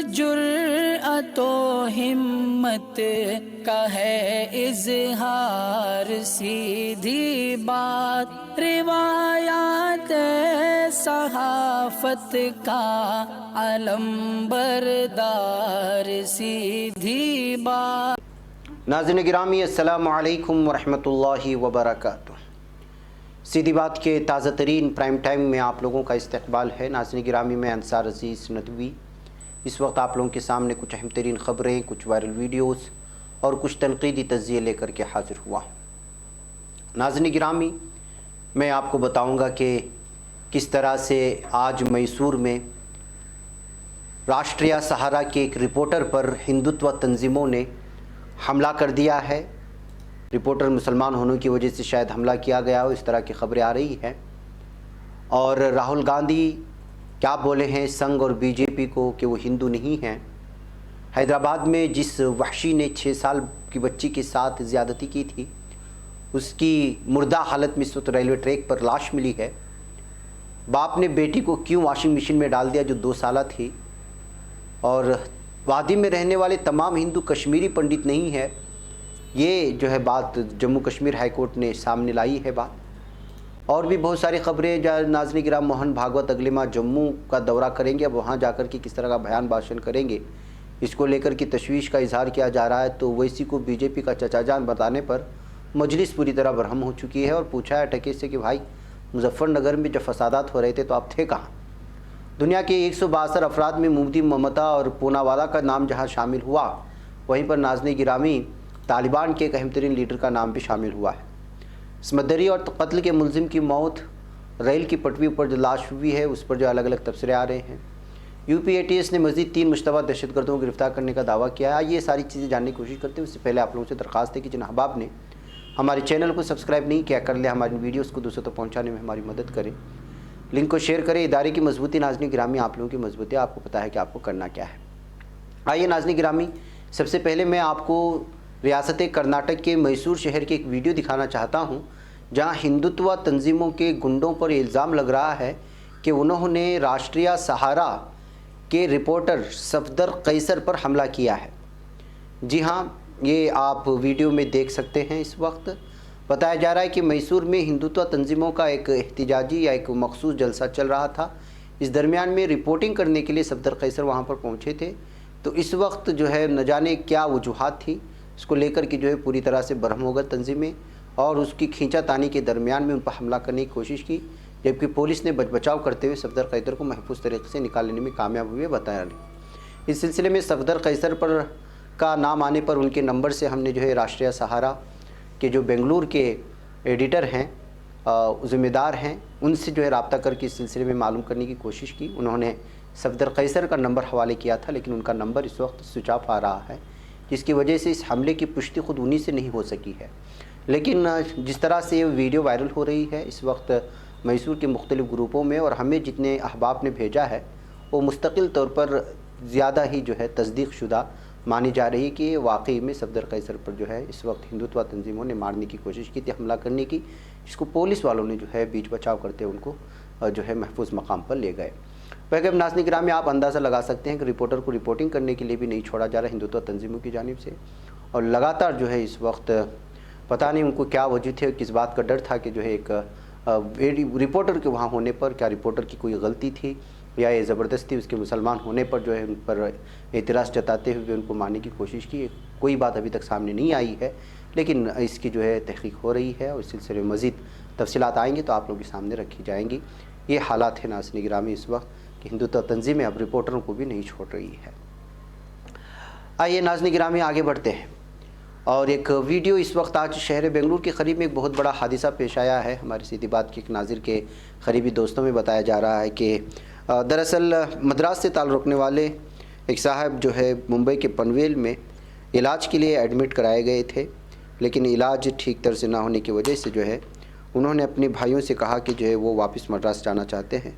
جرأت و ہمت کا ہے اظہار، سیدھی بات روایات صحافت کا علم بردار، سیدھی بات۔ ناظرین گرامی السلام علیکم ورحمۃ اللہ وبرکاتہ۔ سیدھی بات کے تازہ ترین پرائم ٹائم میں آپ لوگوں کا استقبال ہے۔ ناظرین گرامی میں انصار عزیز ندوی اس وقت آپ لوگوں کے سامنے کچھ اہم ترین خبریں، کچھ وائرل ویڈیوز اور کچھ تنقیدی تجزیے لے کر کے حاضر ہوا ہوں۔ ناظرین گرامی میں آپ کو بتاؤں گا کہ کس طرح سے آج میسور میں راشٹریہ سہارا کے ایک رپورٹر پر ہندوتوا تنظیموں نے حملہ کر دیا ہے۔ رپورٹر مسلمان ہونے کی وجہ سے شاید حملہ کیا گیا ہو، اس طرح کی خبریں آ رہی ہیں۔ اور راہل گاندھی کیا بولے ہیں سنگھ اور بی جے پی کو کہ وہ ہندو نہیں ہیں۔ حیدرآباد میں جس وحشی نے 6 سال کی بچی کے ساتھ زیادتی کی تھی، اس کی مردہ حالت میں اس وقت ریلوے ٹریک پر لاش ملی ہے۔ باپ نے بیٹی کو کیوں واشنگ مشین میں ڈال دیا جو 2 سالہ تھی؟ اور وادی میں رہنے والے تمام ہندو کشمیری پنڈت نہیں ہے، یہ جو ہے بات جموں کشمیر ہائی کورٹ نے سامنے لائی ہے بات۔ اور بھی بہت ساری خبریں، ناظرین کرام موہن بھاگوت اگلے ماہ جموں کا دورہ کریں گے، اب وہاں جا کر کے کس طرح کا بیان بھاشن کریں گے، اس کو لے کر کی تشویش کا اظہار کیا جا رہا ہے۔ تو ویسی کو بی جے پی کا چچا جان بتانے پر مجلس پوری طرح برہم ہو چکی ہے اور پوچھا ہے ٹکے سے کہ بھائی مظفر نگر میں جب فسادات ہو رہے تھے تو آپ تھے کہاں؟ دنیا کے 162 افراد میں مودی، ممتا اور پوناوالا کا نام جہاں شامل ہوا، وہیں پر ناظرین گرامی طالبان کے ایک اہم ترین لیڈر کا نام بھی شامل ہوا ہے۔ عصمت دری اور قتل کے ملزم کی موت، ریل کی پٹری پر جو لاش ہوئی ہے اس پر جو الگ الگ تبصرے آ رہے ہیں۔ U P A T S نے مزید 3 مشتبہ دہشت گردوں کو گرفتار کرنے کا دعویٰ کیا ہے۔ یہ ساری چیزیں جاننے کی کوشش کرتے ہیں، اس سے پہلے آپ لوگوں سے درخواست ہے کہ جن احباب نے ہمارے چینل کو سبسکرائب نہیں کیا کر لیں، ہماری ویڈیوز کو دوسروں تک پہنچانے میں ہماری مدد کریں، لنک کو شیئر کریں۔ ادارے کی مضبوطی، ناظرین گرامی آپ لوگوں کی مضبوطی، آپ کو پتہ ہے کہ آپ کو کرنا کیا ہے۔ آئیے ناظرین گرامی، سب سے پہلے میں آپ کو ریاست کرناٹک کے میسور شہر کی ایک ویڈیو دکھانا چاہتا ہوں، جہاں ہندوتوا تنظیموں کے گنڈوں پر الزام لگ رہا ہے کہ انہوں نے راشٹریہ سہارا کے رپورٹر صفدر قیصر پر حملہ کیا ہے۔ جی ہاں، یہ آپ ویڈیو میں دیکھ سکتے ہیں۔ اس وقت بتایا جا رہا ہے کہ میسور میں ہندوتوا تنظیموں کا ایک احتجاجی یا ایک مخصوص جلسہ چل رہا تھا۔ اس درمیان میں رپورٹنگ کرنے کے لیے صفدر قیصر وہاں پر پہنچے تھے، تو اس وقت جو ہے نہ جانے کیا وجوہات تھی، اس کو لے کر کے جو ہے پوری طرح سے برہم ہو گئی تنظیمیں اور اس کی کھینچا تانی کے درمیان میں ان پر حملہ کرنے کی کوشش کی، جبکہ پولیس نے بچاؤ کرتے ہوئے صفدر قیصر کو محفوظ طریقے سے نکالنے میں کامیاب ہوئے، بتایا نہیں۔ اس سلسلے میں صفدر قیصر پر کا نام آنے پر ان کے نمبر سے ہم نے جو ہے راشٹریہ سہارا کے جو بنگلور کے ایڈیٹر ہیں، ذمہ دار ہیں، ان سے جو ہے رابطہ کر کے اس سلسلے میں معلوم کرنے کی کوشش کی۔ انہوں نے صفدر قیصر کا نمبر حوالے کیا تھا، لیکن ان کا نمبر اس وقت سوئچ آف آ رہا ہے، جس کی وجہ سے اس حملے کی پشتی خود انہی سے نہیں ہو سکی ہے۔ لیکن جس طرح سے یہ ویڈیو وائرل ہو رہی ہے اس وقت میسور کے مختلف گروپوں میں، اور ہمیں جتنے احباب نے بھیجا ہے وہ مستقل طور پر زیادہ ہی جو ہے تصدیق شدہ مانی جا رہی ہے کہ واقعی میں صفدر قیصر پر جو ہے اس وقت ہندوتوا تنظیموں نے مارنے کی کوشش کی تھی، حملہ کرنے کی، جس کو پولیس والوں نے جو ہے بیچ بچاؤ کرتے ان کو جو ہے محفوظ مقام پر لے گئے۔ ویسے ناظرین گرامی آپ اندازہ لگا سکتے ہیں کہ رپورٹر کو رپورٹنگ کرنے کے لیے بھی نہیں چھوڑا جا رہا ہندوتوا تنظیموں کی جانب سے، اور لگاتار جو ہے اس وقت پتہ نہیں ان کو کیا وجہ تھی، کس بات کا ڈر تھا کہ جو ہے ایک رپورٹر کے وہاں ہونے پر کیا رپورٹر کی کوئی غلطی تھی یا یہ زبردستی اس کے مسلمان ہونے پر جو ہے ان پر اعتراض جتاتے ہوئے ان کو مارنے کی کوشش کی۔ کوئی بات ابھی تک سامنے نہیں آئی ہے، لیکن اس کی جو ہے تحقیق ہو رہی ہے اور اس سلسلے میں مزید تفصیلات آئیں گی تو آپ لوگوں کے سامنے رکھی جائیں گی۔ یہ حالات ہیں ناظرین گرامی اس وقت کہ ہندوتوا تنظیمیں اب رپورٹروں کو بھی نہیں چھوڑ رہی ہے۔ آئیے ناظرین گرامی آگے بڑھتے ہیں، اور ایک ویڈیو اس وقت آج شہر بنگلور کے قریب میں ایک بہت بڑا حادثہ پیش آیا ہے۔ ہماری سیدھی بات کے ایک ناظر کے قریبی دوستوں میں بتایا جا رہا ہے کہ دراصل مدراس سے تعلق رکھنے والے ایک صاحب جو ہے ممبئی کے پنویل میں علاج کے لیے ایڈمٹ کرائے گئے تھے، لیکن علاج ٹھیک طرح سے نہ ہونے کی وجہ سے جو ہے انہوں نے اپنے بھائیوں سے کہا کہ جو ہے وہ واپس مدراس جانا چاہتے ہیں،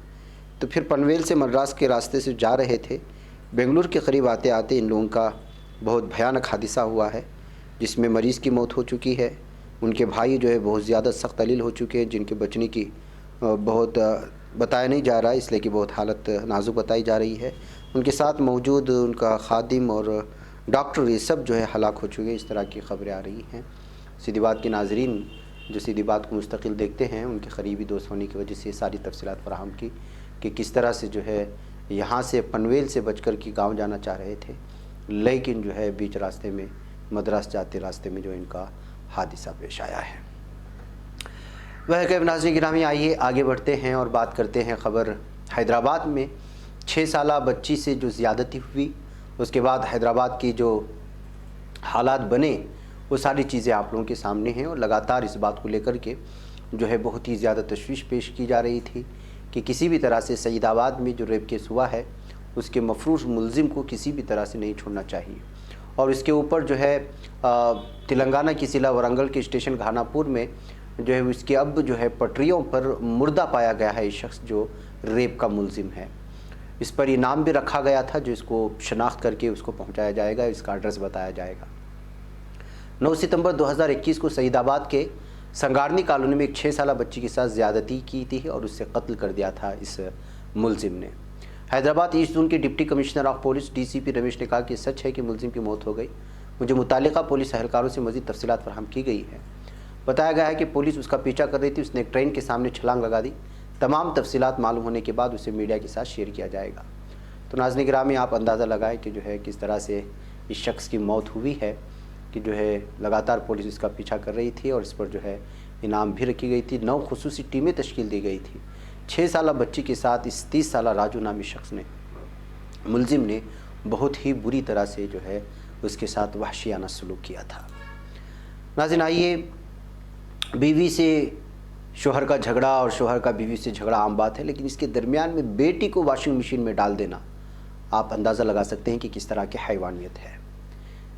تو پھر پنویل سے مدراس کے راستے سے جا رہے تھے۔ بنگلور کے قریب آتے آتے ان لوگوں کا بہت بھیانک حادثہ ہوا ہے، جس میں مریض کی موت ہو چکی ہے۔ ان کے بھائی جو ہے بہت زیادہ سخت علیل ہو چکے ہیں، جن کے بچنے کی بہت بتایا نہیں جا رہا ہے، اس لیے کہ بہت حالت نازک بتائی جا رہی ہے۔ ان کے ساتھ موجود ان کا خادم اور ڈاکٹر یہ سب جو ہے ہلاک ہو چکے، اس طرح کی خبریں آ رہی ہیں۔ سیدھی بات کے ناظرین جو سیدھی بات کو مستقل دیکھتے ہیں، ان کے قریبی دوست ہونے کی وجہ سے یہ ساری تفصیلات فراہم کی کہ کس طرح سے جو ہے یہاں سے پنویل سے بچ کر کے گاؤں جانا چاہ رہے تھے، لیکن جو ہے بیچ راستے میں مدراس جاتے راستے میں جو ان کا حادثہ پیش آیا ہے۔ وہ ناظرین گرامی، آئیے آگے بڑھتے ہیں اور بات کرتے ہیں خبر حیدرآباد میں 6 سالہ بچی سے جو زیادتی ہوئی، اس کے بعد حیدرآباد کی جو حالات بنے وہ ساری چیزیں آپ لوگوں کے سامنے ہیں، اور لگاتار اس بات کو لے کر کے جو ہے بہت ہی زیادہ تشویش پیش کی جا رہی تھی کہ کسی بھی طرح سے سعید آباد میں جو ریپ کیس ہوا ہے اس کے مفروض ملزم کو کسی بھی طرح سے نہیں چھوڑنا چاہیے، اور اس کے اوپر جو ہے تلنگانہ کی ضلع ورنگل کے اسٹیشن گھانا پور میں جو ہے اس کے اب جو ہے پٹریوں پر مردہ پایا گیا ہے یہ شخص جو ریپ کا ملزم ہے۔ اس پر انعام بھی رکھا گیا تھا جو اس کو شناخت کر کے اس کو پہنچایا جائے گا، اس کا ایڈریس بتایا جائے گا۔ 9 ستمبر 2021 کو سعید آباد کے سنگارنی کالونی میں ایک 6 سالہ بچی کے ساتھ زیادتی کی تھی اور اس سے قتل کر دیا تھا اس ملزم نے۔ حیدرآباد ایسٹ زون کے deputy commissioner of police D C P Ramesh نے کہا کہ سچ ہے کہ ملزم کی موت ہو گئی، مجھے متعلقہ پولیس اہلکاروں سے مزید تفصیلات فراہم کی گئی ہے۔ بتایا گیا ہے کہ پولیس اس کا پیچھا کر رہی تھی، اس نے ایک ٹرین کے سامنے چھلانگ لگا دی، تمام تفصیلات معلوم ہونے کے بعد اسے میڈیا کے ساتھ شیئر کیا جائے گا۔ تو ناظرین گرامی، آپ اندازہ لگائیں کہ جو ہے کس طرح سے اس شخص کی موت ہوئی ہے کہ جو ہے لگاتار پولیس اس کا پیچھا کر رہی تھی اور اس پر جو ہے انعام بھی رکھی گئی تھی، 9 خصوصی ٹیمیں تشکیل دی گئی تھی۔ 6 سالہ بچی کے ساتھ اس 30 سالہ راجو نامی شخص نے ملزم نے بہت ہی بری طرح سے جو ہے اس کے ساتھ وحشیانہ سلوک کیا تھا۔ ناظرین آئیے، بیوی سے شوہر کا جھگڑا اور شوہر کا بیوی سے جھگڑا عام بات ہے، لیکن اس کے درمیان میں بیٹی کو واشنگ مشین میں ڈال دینا، آپ اندازہ لگا سکتے ہیں کہ کس طرح کی حیوانیت ہے۔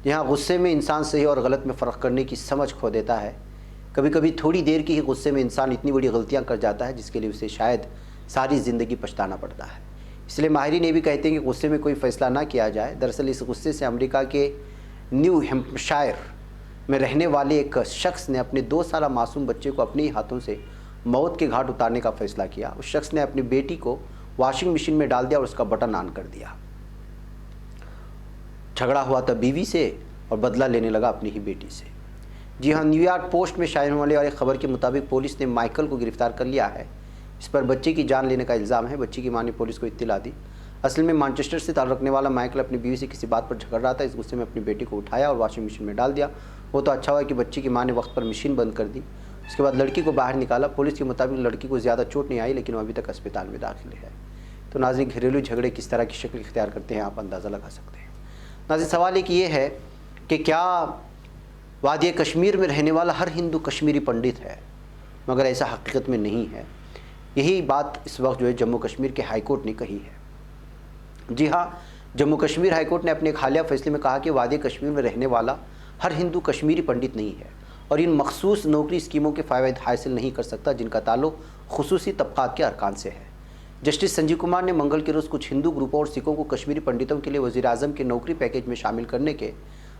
یہاں غصے میں انسان صحیح اور غلط میں فرق کرنے کی سمجھ کھو دیتا ہے۔ کبھی کبھی تھوڑی دیر کی ہی غصے میں انسان اتنی بڑی غلطیاں کر جاتا ہے جس کے لیے اسے شاید ساری زندگی پچھتانا پڑتا ہے۔ اس لیے ماہرین یہ بھی کہتے ہیں کہ غصے میں کوئی فیصلہ نہ کیا جائے۔ دراصل اس غصے سے امریکہ کے نیو ہیمپشائر میں رہنے والے ایک شخص نے اپنے 2 سالہ معصوم بچے کو اپنے ہی ہاتھوں سے موت کے گھاٹ اتارنے کا فیصلہ کیا۔ اس شخص نے اپنی بیٹی کو واشنگ مشین میں ڈال دیا اور اس کا بٹن آن کر دیا۔ جھگڑا ہوا تھا بیوی سے اور بدلہ لینے لگا اپنی ہی بیٹی سے۔ جی ہاں، نیو یارک پوسٹ میں شائع ہونے والی خبر کے مطابق پولیس نے مائیکل کو گرفتار کر لیا ہے۔ اس پر بچے کی جان لینے کا الزام ہے۔ بچی کی ماں نے پولیس کو اطلاع دی۔ اصل میں مانچسٹر سے تعلق رکھنے والا مائیکل اپنی بیوی سے کسی بات پر جھگڑ رہا تھا، اس غصے میں اپنی بیٹی کو اٹھایا اور واشنگ مشین میں ڈال دیا۔ وہ تو اچھا ہوا کہ بچی کی ماں نے وقت پر مشین بند کر دی۔ اس کے بعد لڑکی کو باہر نکالا۔ پولیس کے مطابق لڑکی کو زیادہ چوٹ نہیں آئی، لیکن وہ ابھی تک اسپتال میں داخل ہے۔ تو ناظرین، گھریلو جھگڑے کس طرح کی شکل اختیار کرتے ہیں آپ اندازہ لگا سکتے ہیں۔ ناظرین، سوال ایک یہ ہے کہ کیا وادی کشمیر میں رہنے والا ہر ہندو کشمیری پنڈت ہے؟ مگر ایسا حقیقت میں نہیں ہے۔ یہی بات اس وقت جو ہے جموں کشمیر کے ہائی کورٹ نے کہی ہے۔ جی ہاں، جموں کشمیر ہائی کورٹ نے اپنے ایک حالیہ فیصلے میں کہا کہ وادی کشمیر میں رہنے والا ہر ہندو کشمیری پنڈت نہیں ہے اور ان مخصوص نوکری اسکیموں کے فوائد حاصل نہیں کر سکتا جن کا تعلق خصوصی طبقات کے ارکان سے ہے۔ جسٹس سنجیو کمار نے منگل کے روز کچھ ہندو گروپوں اور سکھوں کو کشمیری پنڈتوں کے لیے وزیر اعظم کے نوکری پیکیج میں شامل کرنے کے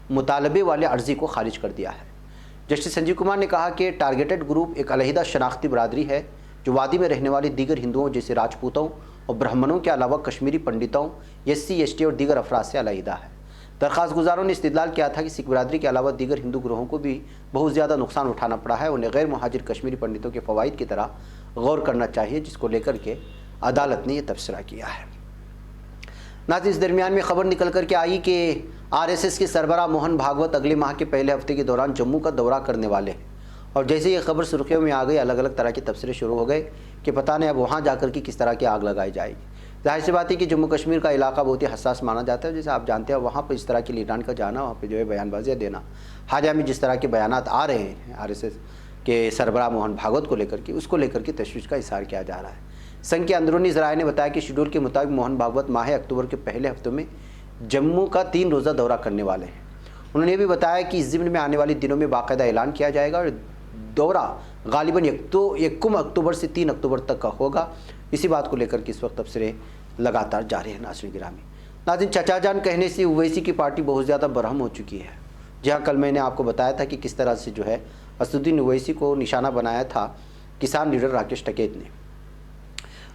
مطالبے والے عرضی کو خارج کر دیا ہے۔ جسٹس سنجیو کمار نے کہا کہ ٹارگیٹڈ گروپ ایک علیحدہ شناختی برادری ہے جو وادی میں رہنے والے دیگر ہندوؤں جیسے راجپوتوں اور برہمنوں کے علاوہ کشمیری پنڈتوں، ایس سی ایس ٹی اور دیگر افراد سے علیحدہ ہے۔ درخواست گزاروں نے استدلال کیا تھا کہ سکھ برادری کے علاوہ دیگر ہندو گروہوں کو بھی بہت زیادہ نقصان اٹھانا پڑا ہے، انہیں غیر مہاجر کشمیری پنڈتوں کے فوائد کی طرح غور کرنا چاہیے، جس کو لے کر کے عدالت نے یہ تبصرہ کیا ہے۔ ناظرین، اس درمیان میں خبر نکل کر کے آئی کہ RSS کے سربراہ موہن بھاگوت اگلے ماہ کے پہلے ہفتے کے دوران جموں کا دورہ کرنے والے ہیں، اور جیسے یہ خبر سرخیوں میں آ گئی، الگ الگ طرح کے تبصرے شروع ہو گئے کہ پتہ نہیں اب وہاں جا کر کے کس طرح کی آگ لگائی جائے گی۔ ظاہر سی بات ہے کہ جموں کشمیر کا علاقہ بہت ہی حساس مانا جاتا ہے، جیسے آپ جانتے ہیں وہاں پہ اس طرح کے لیڈران کا جانا، وہاں پہ جو ہے بیان بازیاں دینا، حالیہ میں جس طرح کے بیانات آ رہے ہیں RSS کے سربراہ موہن بھاگوت کو لے کر کے، اس کو لے کر کے تشویش کا اظہار کیا جا رہا ہے۔ سنگھ کے اندرونی ذرائع نے بتایا کہ شیڈول کے مطابق موہن بھاگوت ماہ اکتوبر کے پہلے ہفتوں میں جموں کا 3 روزہ دورہ کرنے والے ہیں۔ انہوں نے یہ بھی بتایا کہ اس ضمن میں آنے والی دنوں میں باقاعدہ اعلان کیا جائے گا اور دورہ غالباً 1 اکتوبر سے 3 اکتوبر تک کا ہوگا۔ اسی بات کو لے کر کے اس وقت تبصرے لگاتار جاری ہیں۔ ناظرین گرامی، ناظرین، چچا جان کہنے سے اویسی کی پارٹی بہت زیادہ برہم ہو چکی ہے۔ جہاں کل میں نے آپ کو بتایا تھا کہ کس طرح سے جو ہے اسد الدین اویسی کو نشانہ بنایا تھا کسان لیڈر راکیش ٹکیت نے۔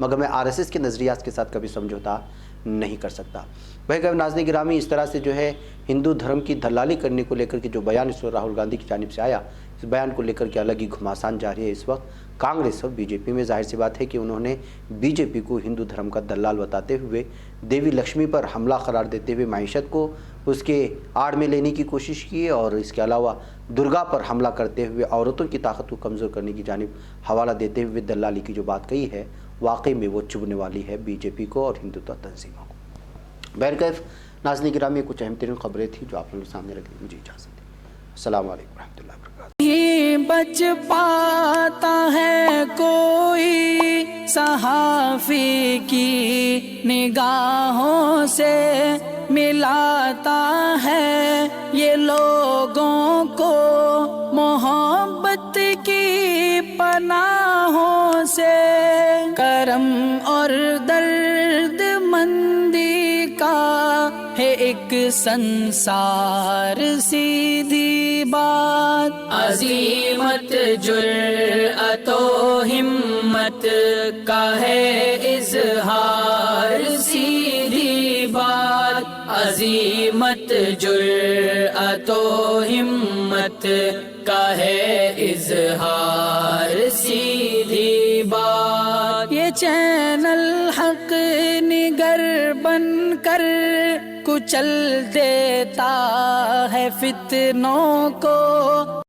مگر میں RSS کے نظریات کے ساتھ کبھی سمجھوتا نہیں کر سکتا۔ بہرکیف ناظرین گرامی، اس طرح سے جو ہے ہندو دھرم کی دلالی کرنے کو لے کر کے جو بیان اس وقت راہل گاندھی کی جانب سے آیا، اس بیان کو لے کر کے الگ ہی گھماسان جاری ہے اس وقت کانگریس اور BJP میں۔ ظاہر سی بات ہے کہ انہوں نے BJP کو ہندو دھرم کا دلال بتاتے ہوئے دیوی لکشمی پر حملہ قرار دیتے ہوئے معیشت کو اس کے آڑ میں لینے کی کوشش کی، اور اس کے علاوہ درگا پر حملہ کرتے ہوئے عورتوں کی طاقت کو کمزور کرنے کی جانب حوالہ دیتے ہوئے دلالی کی جو بات کہی ہے واقعی میں وہ چبھنے والی ہے BJP کو اور ہندوتوا تنظیموں کو۔ بہرکیف ناظرین گرامی، کچھ اہم ترین خبریں تھیں جو آپ لوگوں کے سامنے رکھ لی، مجھے اجازت دیں۔ السلام علیکم ورحمۃ اللہ وبرکاتہ۔ نہیں بچ پاتا ہے کوئی صحافی کی نگاہوں سے، ملاتا ہے یہ لوگوں کو محبت کی پناہوں سے، کرم اور درد مندی کا ہے ایک سنسار، سیدھی بات عظیمت جرأت و ہمت کا ہے اظہار، سیدھی بات عظیمت جرأت و ہمت کا ہے اظہار، سیدھی بات۔ یہ چینل حق نگر بن کر کچل دیتا ہے فتنوں کو،